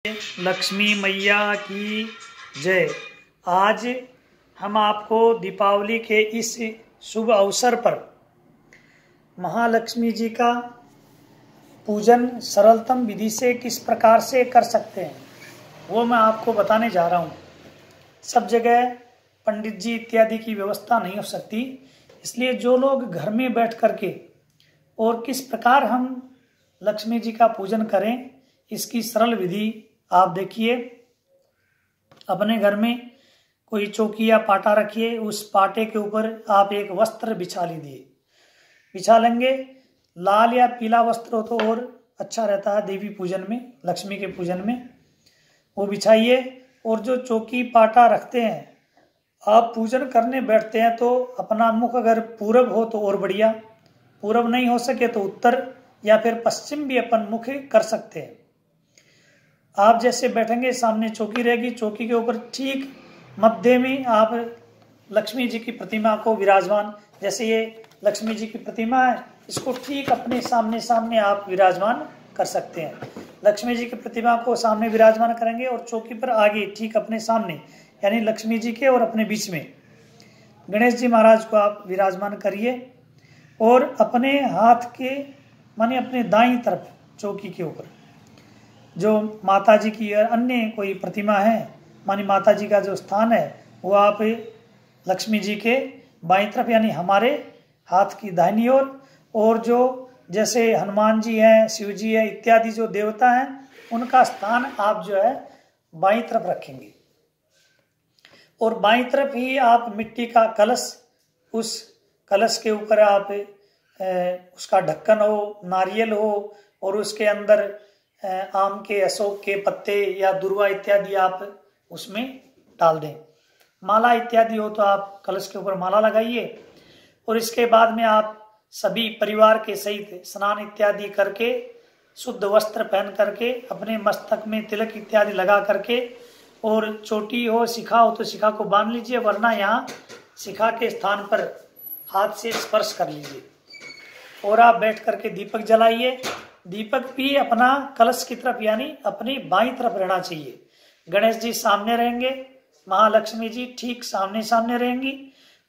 लक्ष्मी मैया की जय। आज हम आपको दीपावली के इस शुभ अवसर पर महालक्ष्मी जी का पूजन सरलतम विधि से किस प्रकार से कर सकते हैं वो मैं आपको बताने जा रहा हूँ। सब जगह पंडित जी इत्यादि की व्यवस्था नहीं हो सकती, इसलिए जो लोग घर में बैठ करके और किस प्रकार हम लक्ष्मी जी का पूजन करें इसकी सरल विधि आप देखिए। अपने घर में कोई चौकी या पाटा रखिए, उस पाटे के ऊपर आप एक वस्त्र बिछा लेंगे। लाल या पीला वस्त्र हो तो और अच्छा रहता है देवी पूजन में, लक्ष्मी के पूजन में वो बिछाइए। और जो चौकी पाटा रखते हैं, आप पूजन करने बैठते हैं तो अपना मुख अगर पूरब हो तो और बढ़िया, पूरब नहीं हो सके तो उत्तर या फिर पश्चिम भी अपन मुख कर सकते हैं। आप जैसे बैठेंगे सामने चौकी रहेगी, चौकी के ऊपर ठीक मध्य में आप लक्ष्मी जी की प्रतिमा को विराजमान, जैसे ये लक्ष्मी जी की प्रतिमा है, इसको ठीक अपने सामने आप विराजमान कर सकते हैं। लक्ष्मी जी की प्रतिमा को सामने विराजमान करेंगे और चौकी पर आगे ठीक अपने सामने यानी लक्ष्मी जी के और अपने बीच में गणेश जी महाराज को आप विराजमान करिए। और अपने हाथ के माने अपने दाईं तरफ चौकी के ऊपर जो माता जी की और अन्य कोई प्रतिमा है, मानी माता जी का जो स्थान है वो आप लक्ष्मी जी के बाईं तरफ यानी हमारे हाथ की दाहिनी ओर, और जो जैसे हनुमान जी हैं, शिव जी है इत्यादि जो देवता हैं उनका स्थान आप जो है बाईं तरफ रखेंगे। और बाईं तरफ ही आप मिट्टी का कलश, उस कलश के ऊपर आप उसका ढक्कन हो, नारियल हो और उसके अंदर आम के, अशोक के पत्ते या दुर्वा इत्यादि आप उसमें डाल दें। माला इत्यादि हो तो आप कलश के ऊपर माला लगाइए। और इसके बाद में आप सभी परिवार के सहित स्नान इत्यादि करके, शुद्ध वस्त्र पहन करके, अपने मस्तक में तिलक इत्यादि लगा करके, और चोटी हो, शिखा हो तो शिखा को बांध लीजिए, वरना यहाँ शिखा के स्थान पर हाथ से स्पर्श कर लीजिए। और आप बैठ करके दीपक जलाइए। दीपक भी अपना कलश की तरफ यानी अपनी बाईं तरफ रहना चाहिए। गणेश जी सामने रहेंगे, महालक्ष्मी जी ठीक सामने रहेंगी,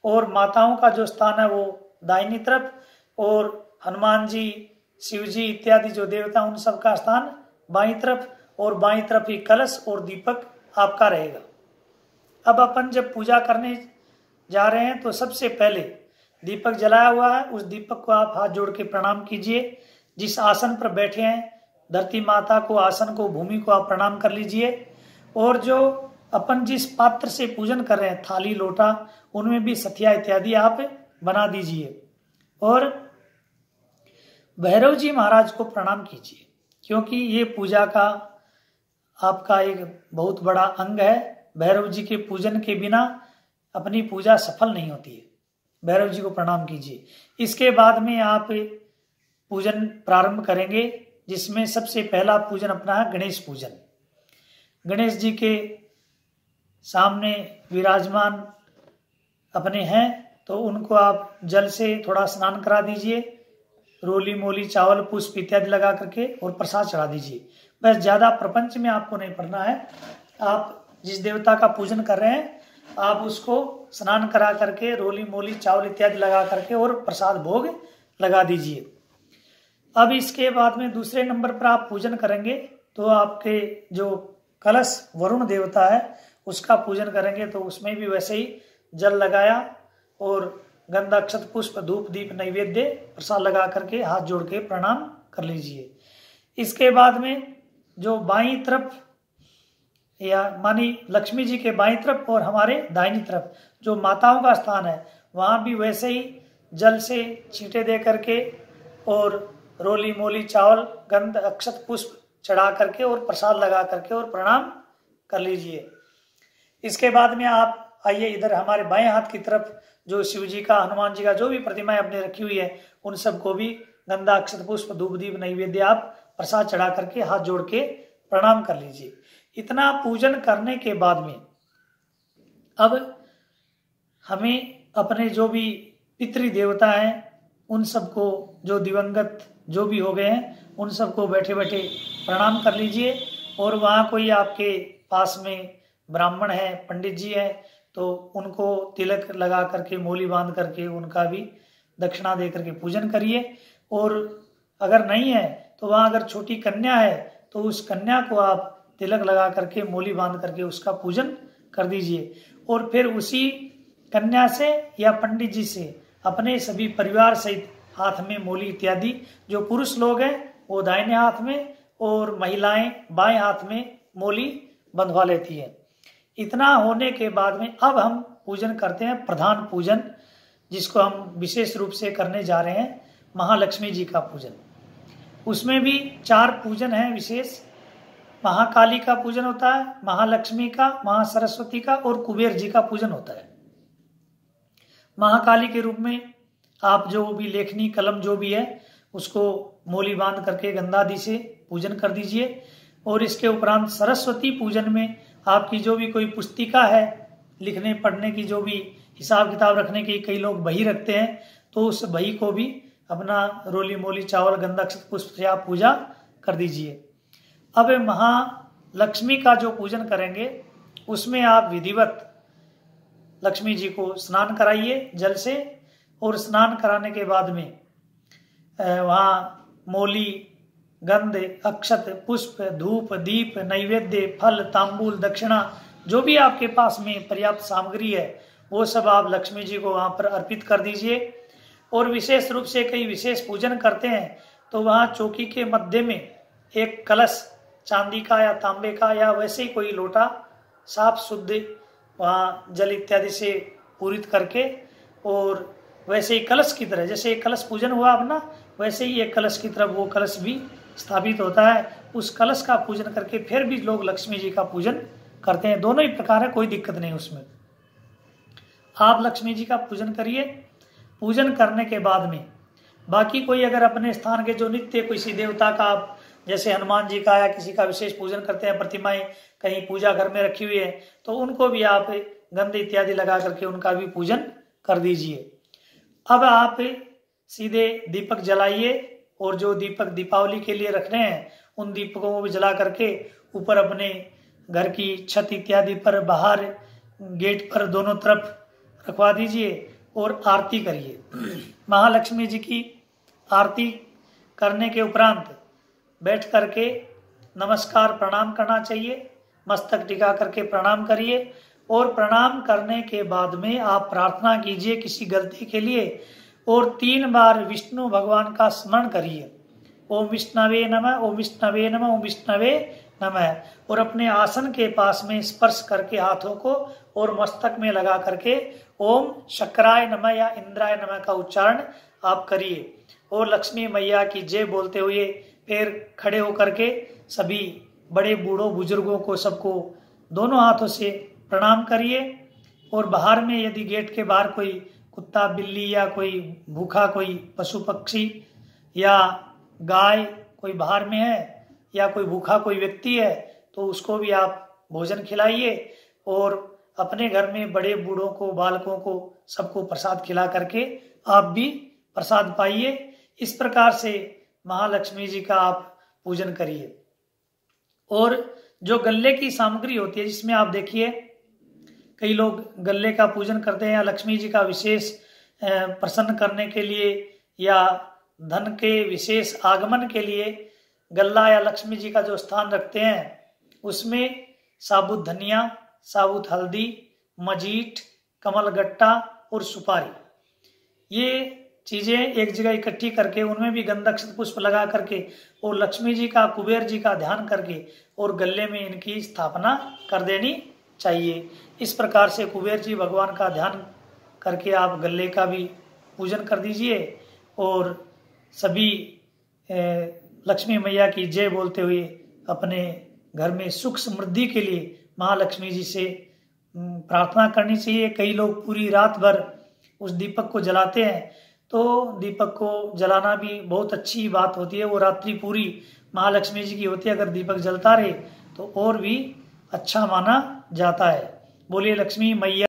और माताओं का जो स्थान है वो दाहिनी तरफ, और हनुमान जी, शिव जी इत्यादि जो देवता उन सब का स्थान बाईं तरफ, और बाईं तरफ ही कलश और दीपक आपका रहेगा। अब अपन जब पूजा करने जा रहे हैं तो सबसे पहले दीपक जलाया हुआ है, उस दीपक को आप हाथ जोड़ के प्रणाम कीजिए। जिस आसन पर बैठे हैं धरती माता को, आसन को, भूमि को आप प्रणाम कर लीजिए। और जो अपन जिस पात्र से पूजन कर रहे हैं, थाली लोटा, उनमें भी सथिया इत्यादि आप बना दीजिए। और भैरव जी महाराज को प्रणाम कीजिए, क्योंकि ये पूजा का आपका एक बहुत बड़ा अंग है। भैरव जी के पूजन के बिना अपनी पूजा सफल नहीं होती है। भैरव जी को प्रणाम कीजिए। इसके बाद में आप पूजन प्रारंभ करेंगे, जिसमें सबसे पहला पूजन अपना है गणेश पूजन। गणेश जी के सामने विराजमान अपने हैं तो उनको आप जल से थोड़ा स्नान करा दीजिए, रोली मोली चावल पुष्प इत्यादि लगा करके, और प्रसाद चढ़ा दीजिए। बस ज्यादा प्रपंच में आपको नहीं पढ़ना है। आप जिस देवता का पूजन कर रहे हैं आप उसको स्नान करा करके रोली मोली चावल इत्यादि लगा करके और प्रसाद भोग लगा दीजिए। अब इसके बाद में दूसरे नंबर पर आप पूजन करेंगे तो आपके जो कलश वरुण देवता है उसका पूजन करेंगे, तो उसमें भी वैसे ही जल लगाया और गंध अक्षत पुष्प धूप दीप नैवेद्य प्रसाद लगा करके हाथ जोड़ के प्रणाम कर लीजिए। इसके बाद में जो बाईं तरफ या मानी लक्ष्मी जी के बाईं तरफ और हमारे दाहिनी तरफ जो माताओं का स्थान है, वहां भी वैसे ही जल से छींटे दे करके और रोली मोली चावल गंध अक्षत पुष्प चढ़ा करके और प्रसाद लगा करके और प्रणाम कर लीजिए। इसके बाद में आप आइए इधर हमारे बाएं हाथ की तरफ, जो शिव जी का, हनुमान जी का जो भी प्रतिमाएं अपने रखी हुई है उन सबको भी गंधा अक्षत पुष्प धूप दीप नैवेद्य आप प्रसाद चढ़ा करके हाथ जोड़ के प्रणाम कर लीजिए। इतना पूजन करने के बाद में अब हमें अपने जो भी पितृ देवता हैं उन सबको, जो दिवंगत जो भी हो गए हैं, उन सबको बैठे बैठे प्रणाम कर लीजिए। और वहाँ कोई आपके पास में ब्राह्मण है, पंडित जी है, तो उनको तिलक लगा करके, मोली बांध करके उनका भी दक्षिणा दे करके पूजन करिए। और अगर नहीं है तो वहाँ अगर छोटी कन्या है तो उस कन्या को आप तिलक लगा करके, मोली बांध करके उसका पूजन कर दीजिए। और फिर उसी कन्या से या पंडित जी से अपने सभी परिवार सहित हाथ में मोली इत्यादि, जो पुरुष लोग हैं वो दाहिने हाथ में और महिलाएं बाएं हाथ में मोली बंधवा लेती है। इतना होने के बाद में अब हम पूजन करते हैं प्रधान पूजन, जिसको हम विशेष रूप से करने जा रहे हैं, महालक्ष्मी जी का पूजन। उसमें भी 4 पूजन है विशेष। महाकाली का पूजन होता है, महालक्ष्मी का, महासरस्वती का और कुबेर जी का पूजन होता है। महाकाली के रूप में आप जो भी लेखनी कलम जो भी है उसको मोली बांध करके गंगादि से पूजन कर दीजिए। और इसके उपरांत सरस्वती पूजन में आपकी जो भी कोई पुस्तिका है, लिखने पढ़ने की, जो भी हिसाब किताब रखने की, कई लोग बही रखते हैं, तो उस बही को भी अपना रोली मोली चावल गंधा अक्षत पुष्प से आप पूजा कर दीजिए। अब महालक्ष्मी का जो पूजन करेंगे उसमें आप विधिवत लक्ष्मी जी को स्नान कराइए जल से। और स्नान कराने के बाद में वहाँ मोली, गंध, अक्षत, पुष्प, धूप, दीप, नैवेद्य, फल, तांबूल, दक्षिणा, जो भी आपके पास में पर्याप्त सामग्री है वो सब आप लक्ष्मी जी को वहाँ पर अर्पित कर दीजिए। और विशेष रूप से कई विशेष पूजन करते हैं तो वहाँ चौकी के मध्य में एक कलश चांदी का या तांबे का या वैसे ही कोई लोटा साफ शुद्ध वहाँ जल इत्यादि से पूरित करके, और वैसे ही कलश की तरह, जैसे एक कलश पूजन हुआ अपना, वैसे ही एक कलश की तरह वो कलश भी स्थापित होता है। उस कलश का पूजन करके फिर भी लोग लक्ष्मी जी का पूजन करते हैं। दोनों ही प्रकार है, कोई दिक्कत नहीं उसमें। आप लक्ष्मी जी का पूजन करिए। पूजन करने के बाद में बाकी कोई अगर अपने स्थान के जो नित्य किसी देवता का, आप जैसे हनुमान जी का या किसी का विशेष पूजन करते हैं, प्रतिमाएं कहीं पूजा घर में रखी हुई है, तो उनको भी आप गंध इत्यादि लगा करके उनका भी पूजन कर दीजिए। अब आप सीधे दीपक जलाइए, और जो दीपक दीपावली के लिए रख रहे हैं उन दीपकों को भी जला करके ऊपर अपने घर की छत इत्यादि पर, बाहर गेट पर दोनों तरफ रखवा दीजिए और आरती करिए। महालक्ष्मी जी की आरती करने के उपरांत बैठ करके नमस्कार प्रणाम करना चाहिए। मस्तक टिका करके प्रणाम करिए। और प्रणाम करने के बाद में आप प्रार्थना कीजिए किसी गलती के लिए, और 3 बार विष्णु भगवान का स्मरण करिए। ओम विष्णवे नमः, ओम विष्णवे नमः, ओम विष्णवे नमः। और अपने आसन के पास में स्पर्श करके हाथों को और मस्तक में लगा करके ओम शक्राय नमः या इंद्राय नमः का उच्चारण आप करिए। और लक्ष्मी मैया की जय बोलते हुए फिर खड़े होकर के सभी बड़े बूढ़ों बुजुर्गों को सबको दोनों हाथों से प्रणाम करिए। और बाहर में यदि गेट के बाहर कोई कुत्ता, बिल्ली या कोई भूखा कोई पशु पक्षी या गाय कोई बाहर में है या कोई भूखा कोई व्यक्ति है, तो उसको भी आप भोजन खिलाइए। और अपने घर में बड़े बूढ़ों को, बालकों को, सबको प्रसाद खिला करके आप भी प्रसाद पाइए। इस प्रकार से महालक्ष्मी जी का आप पूजन करिए। और जो गल्ले की सामग्री होती है, जिसमें आप देखिए कई लोग गल्ले का पूजन करते हैं, या लक्ष्मी जी का विशेष प्रसन्न करने के लिए या धन के विशेष आगमन के लिए गल्ला या लक्ष्मी जी का जो स्थान रखते हैं, उसमें साबुत धनिया, साबुत हल्दी, मजीठ, कमलगट्टा और सुपारी, ये चीजें एक जगह इकट्ठी करके उनमें भी गंधक पुष्प लगा करके और लक्ष्मी जी का, कुबेर जी का ध्यान करके और गले में इनकी स्थापना कर देनी चाहिए। इस प्रकार से कुबेर जी भगवान का ध्यान करके आप गले का भी पूजन कर दीजिए। और सभी लक्ष्मी मैया की जय बोलते हुए अपने घर में सुख समृद्धि के लिए महालक्ष्मी जी से प्रार्थना करनी चाहिए। कई लोग पूरी रात भर उस दीपक को जलाते हैं, तो दीपक को जलाना भी बहुत अच्छी बात होती है। वो रात्रि पूरी महालक्ष्मी जी की होती है, अगर दीपक जलता रहे तो और भी अच्छा माना जाता है। बोलिए लक्ष्मी मैया।